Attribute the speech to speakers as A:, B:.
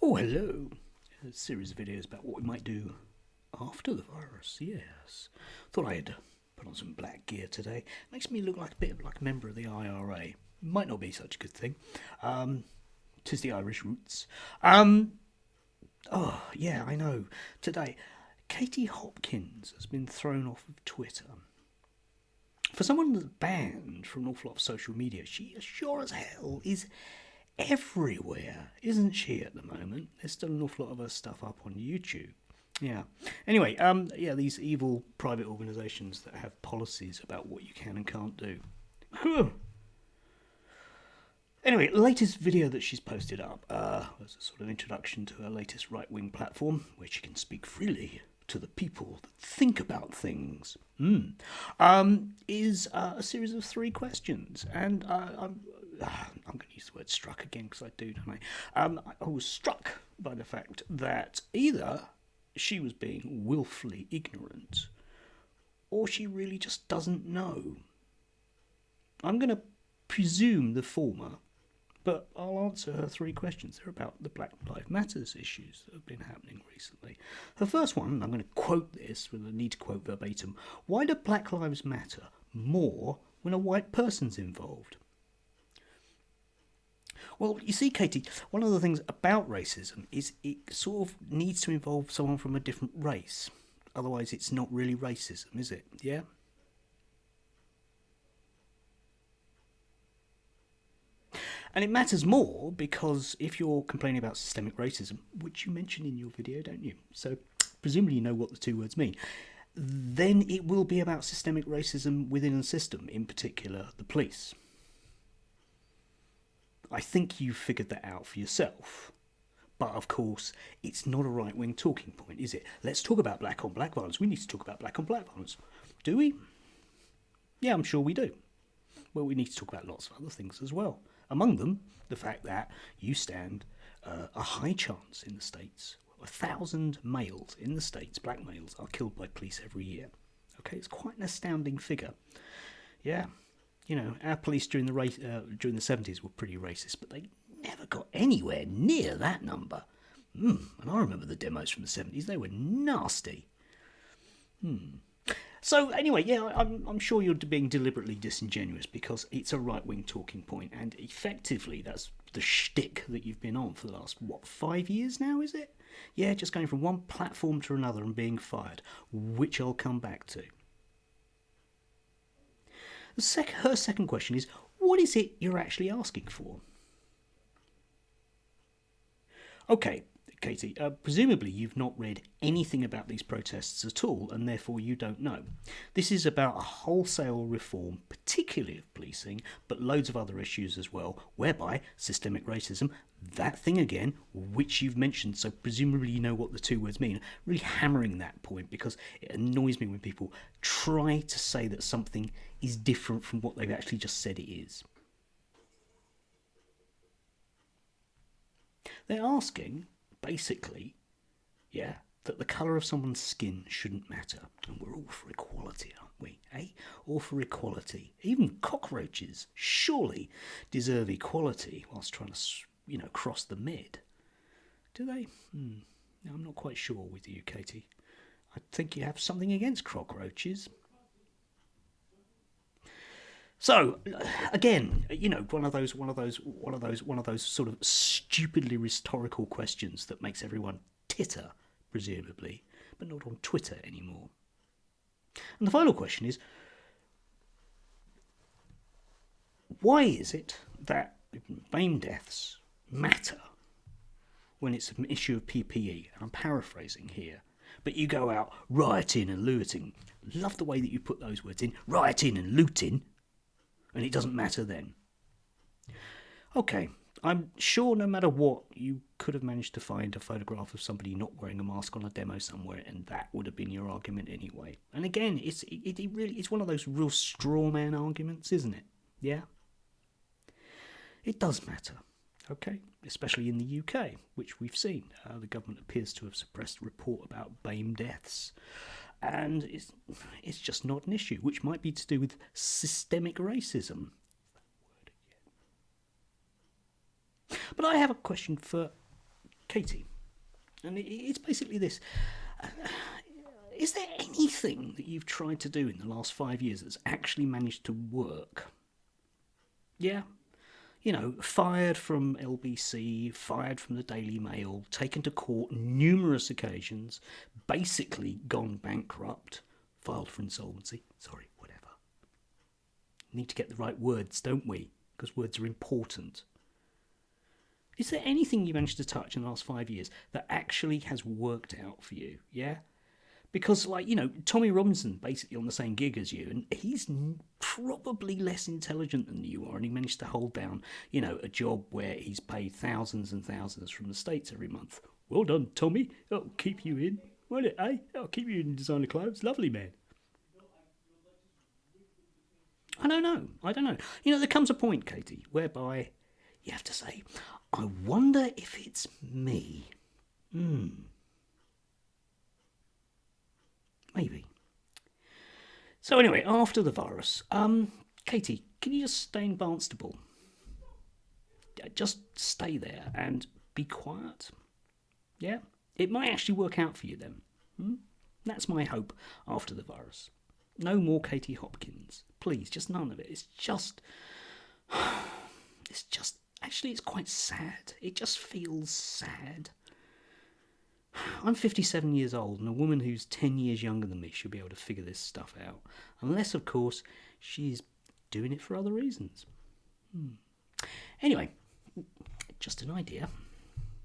A: Oh, hello. A series of videos about what we might do after the virus, yes. Thought I'd put on some black gear today. Makes me look like a bit of like a member of the IRA. Might not be such a good thing. Tis the Irish roots. Oh, yeah, I know. Today, Katie Hopkins has been thrown off of Twitter. For someone that's banned from an awful lot of social media, she sure as hell is everywhere, isn't she, at the moment? There's still an awful lot of her stuff up on YouTube. Yeah. Anyway, these evil private organisations that have policies about what you can and can't do. Anyway, latest video that she's posted up was a sort of introduction to her latest right-wing platform, where she can speak freely to the people that think about things. Is a series of 3 questions, and I'm going to use the word struck again because I do, don't I? I was struck by the fact that either she was being willfully ignorant or she really just doesn't know. I'm going to presume the former, but I'll answer her 3 questions. They're about the Black Lives Matter issues that have been happening recently. The first one, I'm going to quote this with a need to quote verbatim. Why do Black Lives matter more when a white person's involved? Well, you see, Katie, one of the things about racism is it sort of needs to involve someone from a different race. Otherwise, it's not really racism, is it? Yeah? And it matters more because if you're complaining about systemic racism, which you mentioned in your video, don't you? So presumably you know what the 2 words mean. Then it will be about systemic racism within a system, in particular the police. I think you've figured that out for yourself. But of course, it's not a right-wing talking point, is it? Let's talk about black-on-black violence. We need to talk about black-on-black violence. Do we? Yeah, I'm sure we do. Well, we need to talk about lots of other things as well. Among them, the fact that you stand a high chance in the States. 1,000 males in the States, black males, are killed by police every year. Okay, it's quite an astounding figure. Yeah. You know, our police during the 70s were pretty racist, but they never got anywhere near that number. And I remember the demos from the 70s; they were nasty. So anyway, yeah, I'm sure you're being deliberately disingenuous because it's a right-wing talking point, and effectively that's the shtick that you've been on for the last 5 years now, is it? Yeah, just going from one platform to another and being fired, which I'll come back to. Her second question is, what is it you're actually asking for? Okay, Katie, presumably you've not read anything about these protests at all, and therefore you don't know. This is about a wholesale reform, particularly of policing, but loads of other issues as well, whereby systemic racism, that thing again, which you've mentioned, so presumably you know what the 2 words mean, really hammering that point because it annoys me when people try to say that something is different from what they've actually just said it is. They're asking, basically, that the colour of someone's skin shouldn't matter. And we're all for equality, aren't we? All for equality. Even cockroaches surely deserve equality whilst trying to, cross the mid. Do they? No, I'm not quite sure with you, Katie. I think you have something against cockroaches. So, again, one of those sort of stupidly rhetorical questions that makes everyone titter, presumably, but not on Twitter anymore. And the final question is, why is it that BAME deaths matter when it's an issue of PPE? And I'm paraphrasing here. But you go out rioting and looting. Love the way that you put those words in. Rioting and looting. And it doesn't matter then. Okay, I'm sure no matter what, you could have managed to find a photograph of somebody not wearing a mask on a demo somewhere, and that would have been your argument anyway. And again, it's one of those real straw man arguments, isn't it? Yeah? It does matter, okay? Especially in the UK, which we've seen. The government appears to have suppressed a report about BAME deaths. And it's just not an issue, which might be to do with systemic racism. But I have a question for Katie, and it's basically this. Is there anything that you've tried to do in the last 5 years that's actually managed to work? Yeah? You know, fired from LBC, fired from the Daily Mail, taken to court numerous occasions, basically gone bankrupt, filed for insolvency. Sorry, whatever. Need to get the right words, don't we? Because words are important. Is there anything you managed to touch in the last 5 years that actually has worked out for you? Yeah? Because, like, you know, Tommy Robinson basically on the same gig as you, and he's probably less intelligent than you are, and he managed to hold down, you know, a job where he's paid thousands and thousands from the States every month. Well done, Tommy. That'll keep you in, won't it, eh? That'll keep you in designer clothes. Lovely, man. I don't know. You know, there comes a point, Katie, whereby you have to say, I wonder if it's me. Maybe. So anyway, after the virus, Katie, can you just stay in Barnstable? Just stay there and be quiet. Yeah? It might actually work out for you then. That's my hope after the virus. No more Katie Hopkins. Please, just none of it. It's just, actually it's quite sad. It just feels sad. I'm 57 years old, and a woman who's 10 years younger than me should be able to figure this stuff out. Unless, of course, she's doing it for other reasons. Anyway, just an idea.